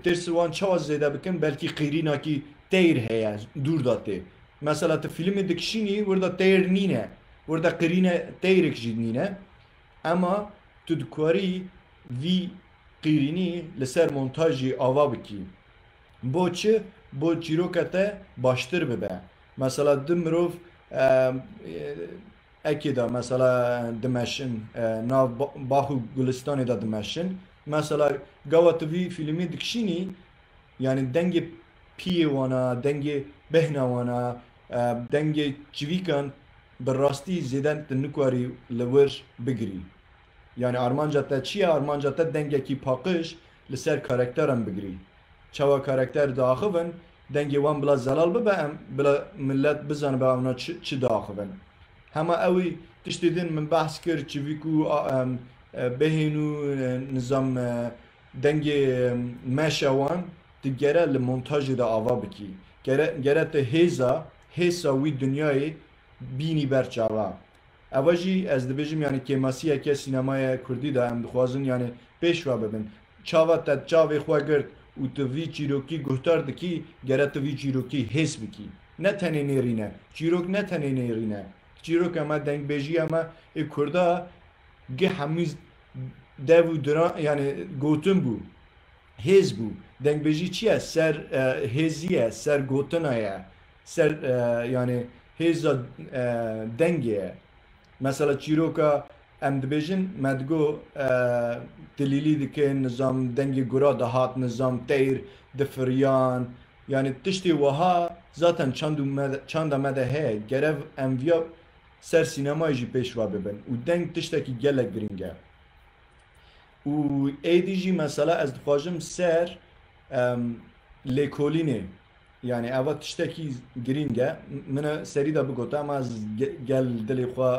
ترس وان چه زیده بکن بلکی قیرینا کی تیر هیا دور داته مثلا تو فیلم دکشینی وردا تیر نینه وردا قرینه تیرک جید نینه اما تو دکاری وی قیرینی لسر مونتاژی آوا بکی بۆ چ بۆ چیرۆکەتە باشتر ببە مەسەلا دو مرۆڤ ئەکێدا مەسەلا دمەشن ناو باخ و گولستانێدا دمەشن مەسەلا گاواتڤی فیلمی دکشینی yani dengê piyê wana dengê bêhna wana dengê çivîkan bi rastî zêden tu nikwarî li wir bigirî yani armanca te çi ye armanca te dengekî paqij li ser karakteran bigirî çawa karakter daxivin dengê wan bila zelal bibe em bila millet bizane be ona çi daxivin hema ew tiştê din min behs kir çivîk û bêhên û nizam dengê meşa wan tu gere li montajê de ava bikî gere tu hêsa wî dunyayê bînî ber çawa ev jî ez dibêjim yani kêmasiyeke sînemaya Kurdî de em dixwazin yani pêşva bibin çawa te çavê xwe girt û tu vî çîrokî guhtar dikî gere tu vî çîrokî hês bikî ne tenê nêrîne çîrok ne tenê nêrîne çîrok ema dengbêjî ema ê Kurda gi hemû dev û diran yani gotin bû hêz bû dengbêjî çi ye ser hêzî ye ser gotina ye ser yani hêza dengê ye mesela çîroka em dibêjin me digo dilîlî dike nizam dengê gura dihat nizam teyr difiriyan yani tiştê wiha zaten çanda me de heye gerev em viya ser sînemayê jî pêşva bibin û deng tiştekî gelek giring e û êdî jî mesela ez dixwazim ser lêkolînê yani eva tiştekî giring e min serî de bigote ama ez gel dilê xwe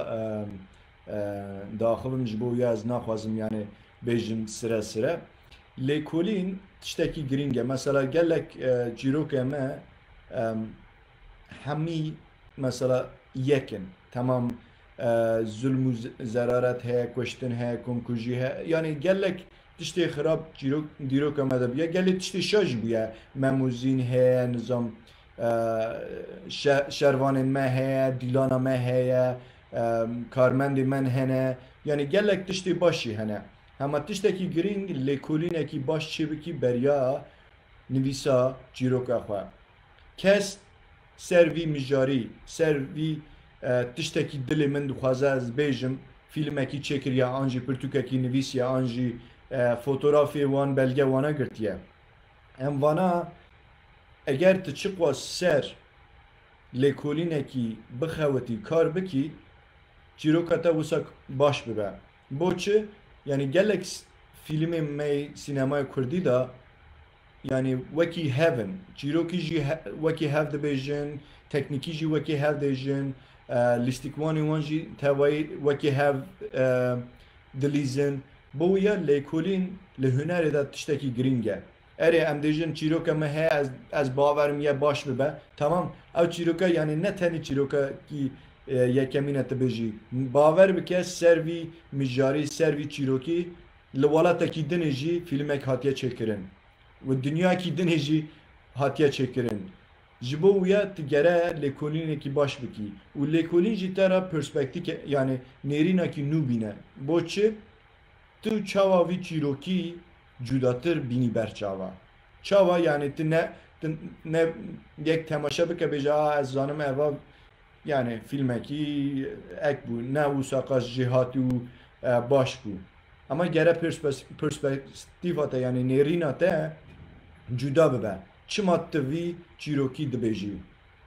daxivim ji bo ya ez naxwazim yani bêjim sire sire lêkolîn tiştekî giring e mesela gelek çîrokê me hemî mesela yekin tamam zulm û zeraret heye kuştin heye komkujî heye yani gelek tiştê xirab çîrok dîroka me de bûye gelê tiştê şaş bûye memûzîn heye nizam şervanên me heye dîlana me heye karmendê me hene yani gelek tiştê başî hene hema tiştekî giring lêkolînekî baş çêbikî beriya nivîsa çîroka xwe kes ser vî mijarî ser vî tiştekî dilê min dixwaze ez bêjim fîlmekî çêkiriye an jî pirtûkekî nivîsiye an jî fotoğrafê wan belge wana girtiye em vana eger tu çiqwa ser lêkolînekî bixewitî kar bikî çîroka te wisa baş bibe bo çi yani gelek fîlmên me sînemaya Kurdî da yani wekî hevin çîrokî jî wekî hev dibêjin teknîkî jî wekî hev dêjin lîstikwanê wan jî tevayî wekî hev dilîzin bo wiya lêkolîn li hunerê de tiştekî giring e erê em dêjin çîroka me heye ez bawerim ye baş bibe tamam ew çîroka yani ne tenê çîrokekî yekemîne tu bêjî bawer bike ser vî mijarî ser vî çîrokî li welatekî dinê jî fîlmek hatiye çêkirin û dunyayekî dinê jî hatiye çêkirin ji bo wiya tu gere lêkolînekî baş bikî û lêkolîn jî te re perspektîk yani nêrînekî nû bîne bo çi tu çawa vî çîrokî cudatir bînî ber çawa çawa yani tu ne yek temaşa bike bêje a ez zanim eva yani filmekî ek bû ne wisa qas jî hatî û baş bû ama gere perspektîva te yani nêrîna te cuda bibe çima tu vî çîrokî dibêjî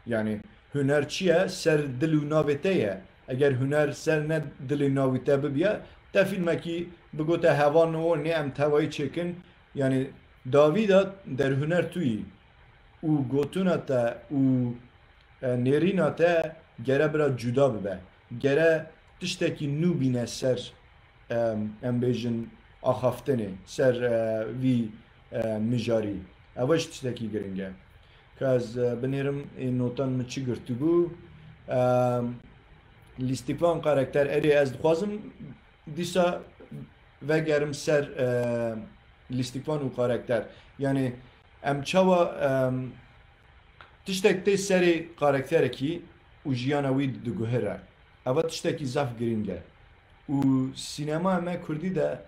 yani huner çi ye ser dil û navê te ye eger huner ser ne dilê navê te bibiye te filmekî bigote hevan o nê em tevayî çêkin yani davî da derhuner tu yî û gotina te û nêrîna te gere bira cuda bibe gere tiştekî nû bîne ser em bêjin axaftinê ser vî mijarî ev jî tiştekî giring e ka ez binêrim ê notan min çi girtibû lîstikvan karakter erê ez dixwazim dîsa vegerim ser لیستیکوان و کاراکتر یعنی ام چاوا تشتک تی سری کاراکتر کی و جیانا وی دگوهره اول تشتکی زف گرینگه و سینما ما کردی ده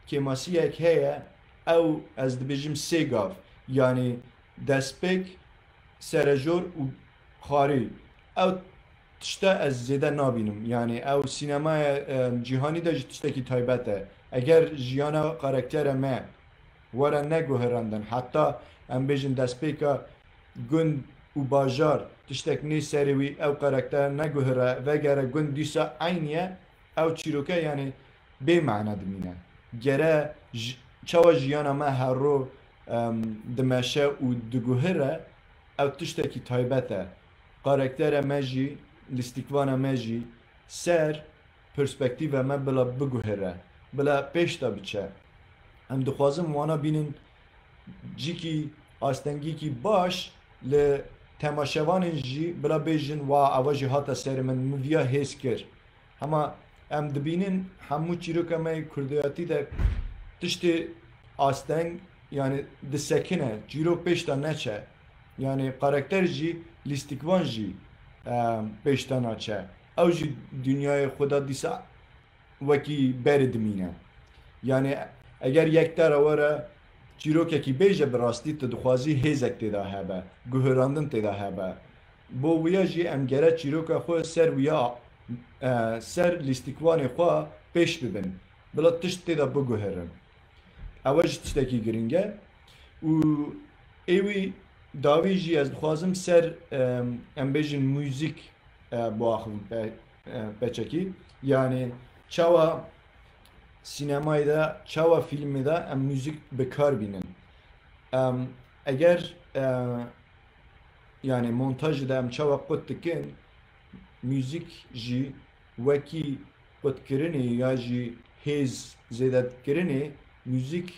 که ماسیه که هیه او از دبیجم سیگاف یعنی دسپک سرجور و خاری او تشتا از زیده نابینم یعنی او سینما جهانی ده تشتکی تایبته اگر جیانا کاراکتر ما ورا نگوهرندن حتی ام بیجن دسپیکا گند و باجار تشتک نی سریوی او کاراکتر نگوهره وگره گند دیسا عینیه او چیروکه یعنی بی معنی دمینه گره چوا جیانا ما هر رو دمشه و دگوهره او تشتکی تایبته کاراکتر مجی لیستیکوان مجی سر پرسپکتیو ما بلا بگوهره بلا پیش تا بچه هم دخوازم وانا بینن جی کی آستنگی کی باش ل تماشاوان جی بلا بیجن و آواجی هاتا سر من مویا هیس کر اما هم دبینن همو چیرو که ما کردیاتی ده تشت آستنگ یعنی دسکنه چیرو پیش تا نچه یعنی کاراکتر جی لیستیکوان جی پیش تا نچه او جی دنیای خدا دیسا وکی برد مینه یعنی اگر یک تر وره چیروک کی بیجه براستی تو دخوازی هیزک تیدا هبه گوهراندن تیدا هبه بو ویا جی امگره چیروک خو سر ویا سر لیستیکوان خو پیش ببین بلا تشت تیدا بگوهرن اواج تشتکی گرینگه و ایوی داوی جی از دخوازم سر ام بیجن موزیک با آخوم بچکی یعنی چاوا سینمای ده چاوا فیلم ده ام موزیک بکار بینن اگر یعنی مونتاژ ده ام چاوا قد تکن موزیک جی وکی قد کرنی یا جی هیز زیدت کرنی موزیک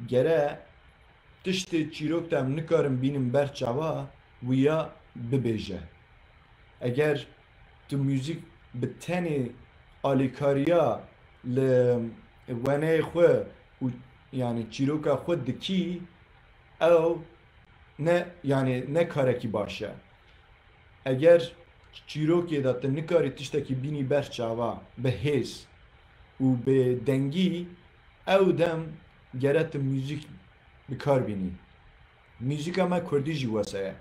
گره تشت چیروک ده ام نکارم بینم بر چاوا ویا ببیجه اگر تو موزیک بتنی آلیکاریا ل ونه خو و یعنی چیروکا خود دکی او نه یعنی نه کارکی باشه اگر چیروکی دات نکاری تشتکی بینی برچاوا به حس و به دنگی او دم گرت موزیک بکار بینی موزیک ما کردی جی واسه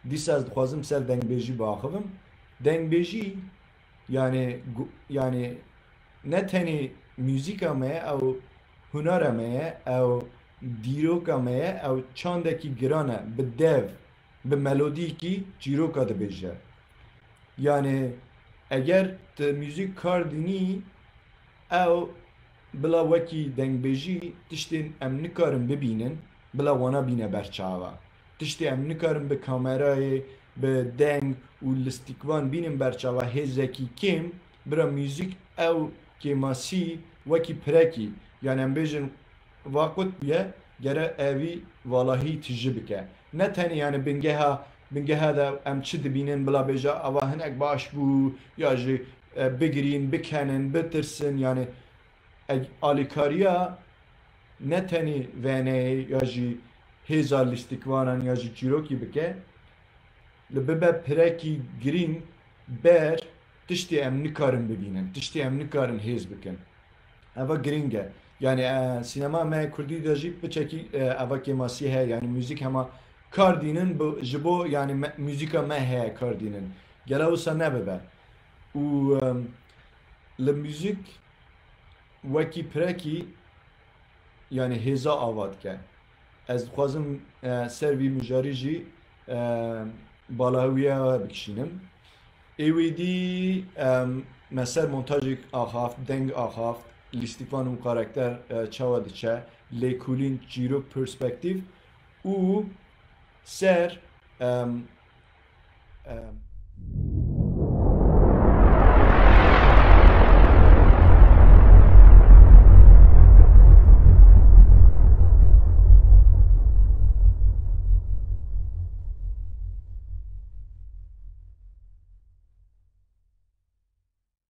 دیس از خوازم سر دنگ بیجی باخوم دنگ بیجی یعنی نه تنی موزیک ما او هنر ما او دیروک ما او چاندکی گرانه به دو به ملودی کی چیروکا ده بیجه یعنی اگر ت موزیک کار دینی او بلا وکی دنگ بیجی تشتین ام نکارم ببینن بلا وانا بینه برچاوا تشتی ام نکارم به کامرای به دنگ و لستیکوان بینم برچاوا هزکی کم برا موزیک او که ماسی وکی پرکی یعنی ام بیجن واقعت بیه گره اوی والهی تجربه که نه تنی یعنی بنگه ها دا ام چه دبینن بلا بیجا اوه هنک باش بو یا جی بگرین بکنن بترسن یعنی آلیکاریا نه تنی وینه یا جی هزار لیستیکوانن یا جی چیروکی بکه لبه پرکی گرین بر تشتی ام نکارن ببینن تشتی ام نکارن هیز بکن اوا گرینگه یعنی سینما ما کردی داجی بچکی اوا که ماسی ها یعنی موزیک هما کار دینن جبو یعنی موزیکا ما ها کار دینن گلا وسا نببه و لموزیک وکی پرکی یعنی هزا آواد که از خوازم سروی مجاری جی بالاویه بکشینم ایویدی مثل مونتاژیک آخاف دنگ آخاف لیستیکوان و کاراکتر چاوا دچه لیکولین چیرو پرسپکتیو و سر